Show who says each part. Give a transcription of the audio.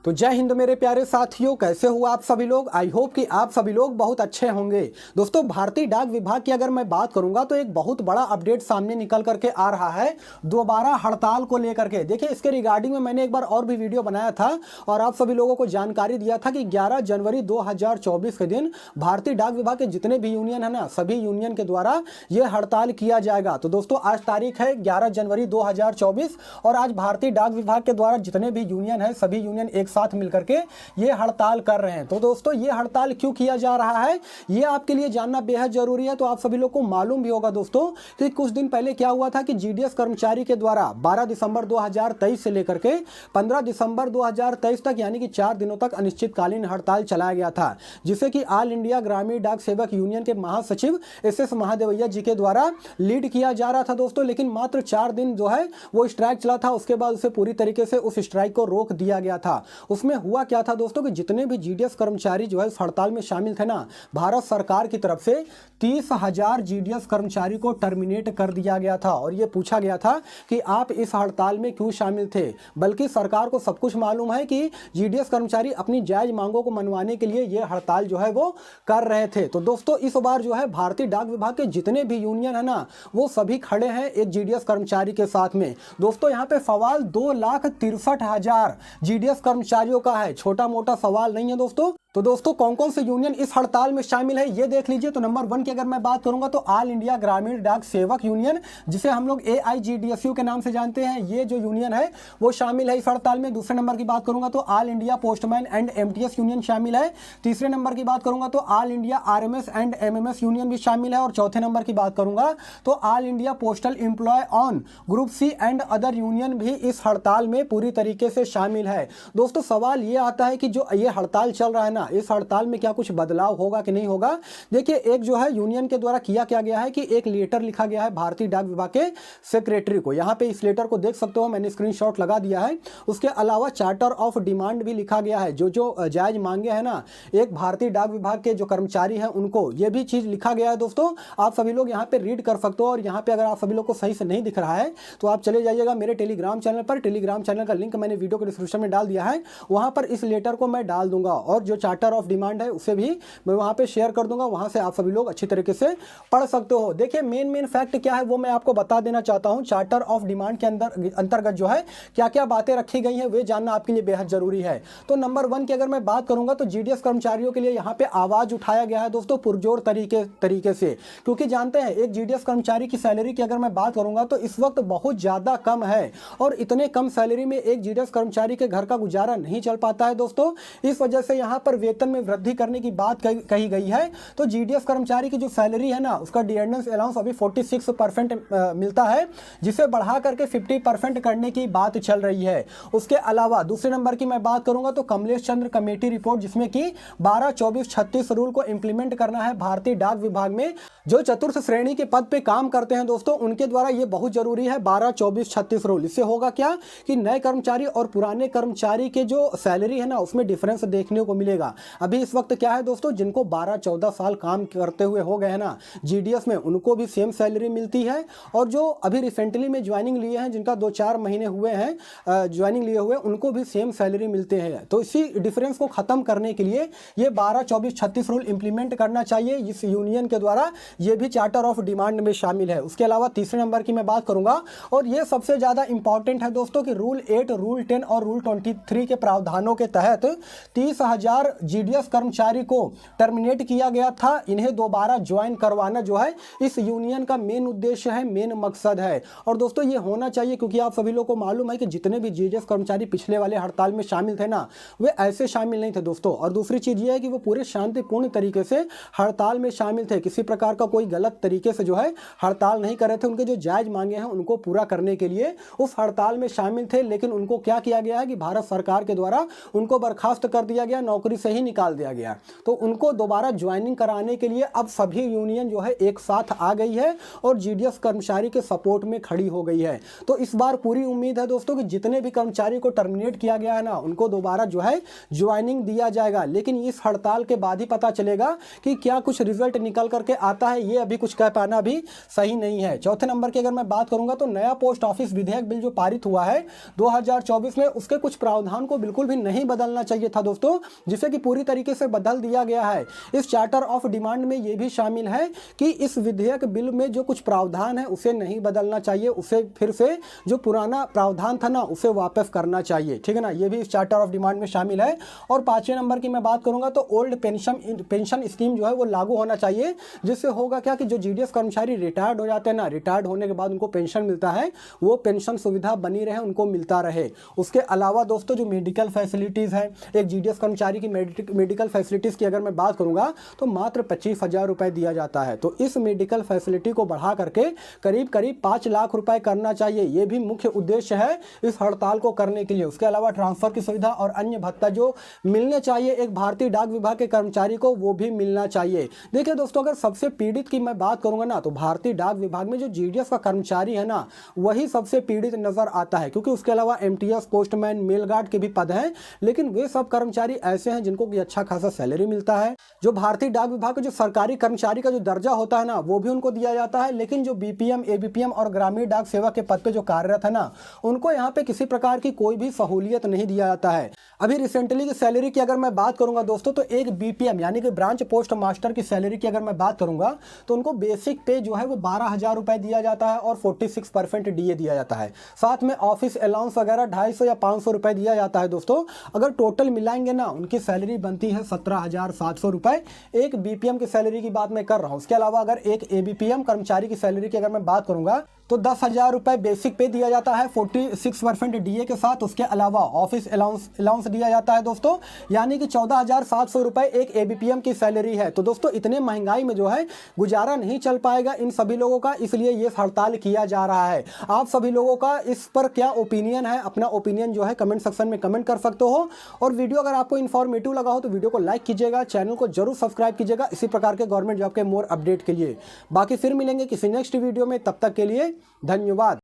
Speaker 1: तो जय हिंद मेरे प्यारे साथियों, कैसे हो आप सभी लोग। आई होप कि आप सभी लोग बहुत अच्छे होंगे। दोस्तों, भारतीय डाक विभाग की अगर मैं बात करूंगा तो एक बहुत बड़ा अपडेट सामने निकल करके आ रहा है दोबारा हड़ताल को लेकर के। देखिए, इसके रिगार्डिंग में मैंने एक बार और भी वीडियो बनाया था और आप सभी लोगों को जानकारी दिया था कि 11 जनवरी 2024 के दिन भारतीय डाक विभाग के जितने भी यूनियन है ना, सभी यूनियन के द्वारा ये हड़ताल किया जाएगा। तो दोस्तों, आज तारीख है 11 जनवरी 2024 और आज भारतीय डाक विभाग के द्वारा जितने भी यूनियन है, सभी यूनियन एक साथ मिलकर के ये हड़ताल कर रहे हैं। तो दोस्तों, ये हड़ताल क्यों किया जा रहा है ये आपके लिए जानना बेहद जरूरी है। तो आप सभी लोग को मालूम भी होगा दोस्तों कि कुछ दिन पहले क्या हुआ था कि जीडीएस कर्मचारी के द्वारा 12 दिसंबर 2023 से लेकर के 15 दिसंबर 2023 तक, यानी कि 4 दिनों तक अनिश्चितकालीन हड़ताल चलाया गया था, जिसे कि ऑल इंडिया ग्रामीण डाक सेवक यूनियन के महासचिव एस महादेवैया जी के द्वारा लीड किया जा रहा था दोस्तों। लेकिन मात्र 4 दिन जो है वो स्ट्राइक चला था, उसके बाद उसे पूरी तरीके से उस स्ट्राइक को रोक दिया गया था। उसमें हुआ क्या था दोस्तों कि जितने भी जीडीएस कर्मचारी जो है इस हड़ताल में शामिल थे ना, भारत सरकार की तरफ से 30,000 जीडीएस कर्मचारी को टर्मिनेट कर दिया गया था। और ये पूछा गया था कि आप इस हड़ताल में क्यों शामिल थे, बल्कि सरकार को सब कुछ मालूम है कि जीडीएस कर्मचारी अपनी जायज मांगों को मनवाने के लिए ये हड़ताल जो है वो कर रहे थे। तो दोस्तों, इस बार जो है भारतीय डाक विभाग के जितने भी यूनियन है ना, वो सभी खड़े हैं एक जीडीएस कर्मचारी के साथ में। दोस्तों, यहाँ पे सवाल 2,63,000 जीडीएस कर्मचारियों का है, छोटा मोटा सवाल नहीं है दोस्तों। तो दोस्तों, कौन कौन से यूनियन इस हड़ताल में शामिल है ये देख लीजिए। तो नंबर 1 की अगर मैं बात करूंगा तो ऑल इंडिया ग्रामीण डाक सेवक यूनियन, जिसे हम लोग AIGDSU के नाम से जानते हैं, ये जो यूनियन है वो शामिल है इस हड़ताल में। दूसरे नंबर की बात करूंगा तो all India postman and MTS union शामिल है। तीसरे नंबर की बात करूंगा तो all India RMS and MMS union भी शामिल है। और चौथे नंबर की बात करूंगा तो all India postal employee on group C and other union भी इस हड़ताल में पूरी तरीके से शामिल है। दोस्तों, सवाल ये आता है कि जो ये हड़ताल चल रहा है ना, इस हड़ताल में क्या कुछ बदलाव होगा कि नहीं होगा। देखिए, एक जो है यूनियन के द्वारा किया क्या गया है कि एक लेटर लिखा गया है भारतीय डाक विभाग के सेक्रेटरी को। यहाँ पे इस लेटर को देख सकते हो, मैंने स्क्रीनशॉट लगा दिया है। उसके अलावा चार्टर ऑफ डिमांड भी लिखा गया है, जो जो जायज मांगे हैं ना एक भारतीय डाक विभाग के जो कर्मचारी हैं उनको, ये भी चीज लिखा गया है दोस्तों। आप सभी लोग यहाँ पे रीड कर सकते हो। और यहाँ पे अगर आप सभी लोग को सही से नहीं दिख रहा है तो आप चले जाइएगा मेरे टेलीग्राम चैनल पर। टेलीग्राम चैनल का लिंक मैंने वीडियो के डिस्क्रिप्शन में डाल दिया है, वहां पर इस लेटर को मैं डाल दूंगा। और जो चार्टर ऑफ डिमांड है उसे भी मैं वहां पे शेयर कर दूंगा, वहां से आप सभी लोग अच्छी तरीके से पढ़ सकते हो। देखिए, मेन फैक्ट क्या है वो मैं आपको बता देना चाहता हूं। चार्टर ऑफ डिमांड के अंतर्गत जो है क्या क्या बातें रखी गई हैं वे जानना आपके लिए बेहद जरूरी है। तो नंबर 1 की अगर मैं बात करूंगा तो जीडीएस कर्मचारियों के लिए यहाँ पे आवाज उठाया गया है दोस्तों पुरजोर तरीके से, क्योंकि जानते हैं एक जीडीएस कर्मचारी की सैलरी की अगर मैं बात करूंगा तो इस वक्त बहुत ज्यादा कम है। और इतने कम सैलरी में एक जीडीएस कर्मचारी के घर का गुजारा नहीं चल पाता है दोस्तों। इस वजह से यहाँ पर वेतन में वृद्धि करने की बात कही गई है। तो जीडीएस कर्मचारी की जो सैलरी है ना, उसका डिएंडेंस अलाउंस अभी 46% मिलता है, जिसे बढ़ा करके 50% करने की बात चल रही है। उसके अलावा दूसरे नंबर की मैं बात करूंगा तो कमलेश चंद्र कमेटी रिपोर्ट, जिसमें कि 12, 24, 36 रूल को इंप्लीमेंट करना है भारतीय डाक विभाग में। जो चतुर्थ श्रेणी के पद पे काम करते हैं दोस्तों, उनके द्वारा ये बहुत जरूरी है 12, 24, 36 रूल। इससे होगा क्या कि नए कर्मचारी और पुराने कर्मचारी के जो सैलरी है ना उसमें डिफरेंस देखने को मिलेगा। अभी इस वक्त क्या है दोस्तों, जिनको 12-14 साल काम करते हुए हो गए हैं ना जीडीएस में, उनको भी सेम सैलरी मिलती है। और जो अभी रिसेंटली में ज्वाइनिंग लिए हैं, जिनका 2-4 महीने हुए हैं ज्वाइनिंग लिए हुए, उनको भी सेम सैलरी मिलते हैं। तो इसी डिफरेंस को खत्म करने के लिए ये 12, 24, 36 रूल इंप्लीमेंट करना चाहिए इस यूनियन के द्वारा। ये भी चार्टर ऑफ डिमांड में शामिल है। उसके अलावा तीसरे नंबर की मैं बात करूंगा और ये सबसे ज्यादा इंपॉर्टेंट है दोस्तों कि रूल 8, रूल 10 और रूल 23 के प्रावधानों के तहत 30,000 जीडीएस कर्मचारी को टर्मिनेट किया गया था। इन्हें दोबारा ज्वाइन करवाना जो है इस यूनियन का मेन उद्देश्य है, मेन मकसद है। और दोस्तों, ये होना चाहिए क्योंकि आप सभी लोगों को मालूम है कि जितने भी जीडीएस कर्मचारी पिछले वाले हड़ताल में शामिल थे ना, वे ऐसे शामिल नहीं थे दोस्तों। और दूसरी चीज ये है कि वो पूरे शांतिपूर्ण तरीके से हड़ताल में शामिल थे, किसी प्रकार का कोई गलत तरीके से जो है हड़ताल नहीं कर रहे थे। उनके जो जायज मांगे हैं उनको पूरा करने के लिए उस हड़ताल में शामिल थे। लेकिन उनको क्या किया गया है कि भारत सरकार के द्वारा उनको बर्खास्त कर दिया गया, नौकरी से ही निकाल दिया गया। तो उनको दोबारा ज्वाइनिंग कराने के लिए अब सभी यूनियन जो है एक साथ आ गई है और जीडीएस कर्मचारी के सपोर्ट में खड़ी हो गई है। तो इस बार पूरी उम्मीद है दोस्तों कि जितने भी कर्मचारी को टर्मिनेट किया गया है ना, उनको दोबारा जो है ज्वाइनिंग दिया जाएगा। लेकिन इस हड़ताल के बाद ही पता चलेगा कि क्या कुछ रिजल्ट निकल करके आता है, ये अभी कुछ कह पाना भी सही नहीं है। चौथे नंबर की अगर मैं बात करूंगा तो नया पोस्ट ऑफिस विधेयक बिल जो पारित हुआ है 2024 में, उसके कुछ प्रावधान को बिल्कुल भी नहीं बदलना चाहिए था दोस्तों, जिसे कि पूरी तरीके से बदल दिया गया है। इस चार्टर ऑफ डिमांड में ये भी शामिल है कि इस विधेयक बिल में जो कुछ प्रावधान है उसे नहीं बदलना चाहिए, उसे फिर से जो पुराना प्रावधान था ना उसे वापस करना चाहिए, ठीक है ना। ये भी इस चार्टर ऑफ डिमांड में शामिल है। और 5वें नंबर की मैं बात करूंगा तो ओल्ड पेंशन स्कीम जो है वो लागू होना चाहिए, जिससे होगा क्या कि जो जीडीएस कर्मचारी रिटायर्ड हो जाते हैं ना, रिटायर्ड होने के बाद उनको पेंशन मिलता है, वो पेंशन सुविधा बनी रहे, उनको मिलता रहे। उसके अलावा दोस्तों जो मेडिकल फैसिलिटीज़ है, एक जीडीएस कर्मचारी की मेडिकल फैसिलिटीज़ की अगर मैं बात करूंगा तो मात्र 25,000 रुपए दिया जाता है। तो इस मेडिकल फैसिलिटी को बढ़ा करके करीब करीब 5 लाख रुपए करना चाहिए। ये भी मुख्य उद्देश्य है इस हड़ताल को करने के लिए। उसके अलावा ट्रांसफर की सुविधा और अन्य भत्ता जो मिलने चाहिए एक भारतीय डाक विभाग के कर्मचारी को, वो भी मिलना चाहिए। देखिए दोस्तों, अगर सबसे पीड़ित की मैं बात करूंगा ना तो भारतीय डाक विभाग में जो जीडीएस का कर्मचारी है ना वही सबसे पीड़ित नजर आता है, क्योंकि उसके अलावा एमटीएस, पोस्टमैन, मेल गार्ड के भी पद हैं, लेकिन वे सब कर्मचारी ऐसे हैं जिनको कि अच्छा खासा सैलरी मिलता है। जो भारतीय डाक विभाग के जो सरकारी कर्मचारी का जो दर्जा होता है ना वो भी उनको दिया जाता है, लेकिन जो बीपीएम, एबीपीएम और ग्रामीण डाक सेवा के पद पे जो कार्यरत है ना उनको यहाँ पे किसी प्रकार की कोई भी सहूलियत नहीं दिया जाता है। अभी रिसेंटली की सैलरी की अगर मैं बात करूंगा दोस्तों तो एक बीपीएम यानी कि ब्रांच पोस्ट मास्टर की सैलरी की अगर मैं बात करूंगा तो उनको बेसिक पे जो है वो 12,000 रुपए दिया जाता है और 46% डीए दिया जाता है। साथ में ऑफिस अलाउंस वगैरह 250 या 500 रुपए दिया जाता है दोस्तों। अगर टोटल मिलाएंगे ना उनकी सैलरी बनती है 17,700 रुपए। एक बीपीएम की सैलरी की बात मैं कर रहा हूँ। उसके अलावा अगर एक एबीपीएम कर्मचारी की सैलरी की अगर मैं बात करूंगा तो 10,000 रुपए बेसिक पे दिया जाता है 46% डीए के साथ। उसके अलावा ऑफिस अलाउंस दिया जाता है दोस्तों, यानी कि 14,700 रुपए एक एबीपीएम की सैलरी है। तो दोस्तों इतने महंगाई में जो है गुजारा नहीं चल पाएगा इन सभी लोगों का, इसलिए ये हड़ताल किया जा रहा है। आप सभी लोगों का इस पर क्या ओपिनियन है, अपना ओपिनियन जो है कमेंट सेक्शन में कमेंट कर सकते हो। और वीडियो अगर आपको इन्फॉर्मेटिव लगा हो तो वीडियो को लाइक कीजिएगा, चैनल को जरूर सब्सक्राइब कीजिएगा इसी प्रकार के गवर्नमेंट जॉब के मोर अपडेट के लिए। बाकी फिर मिलेंगे किसी नेक्स्ट वीडियो में, तब तक के लिए धन्यवाद।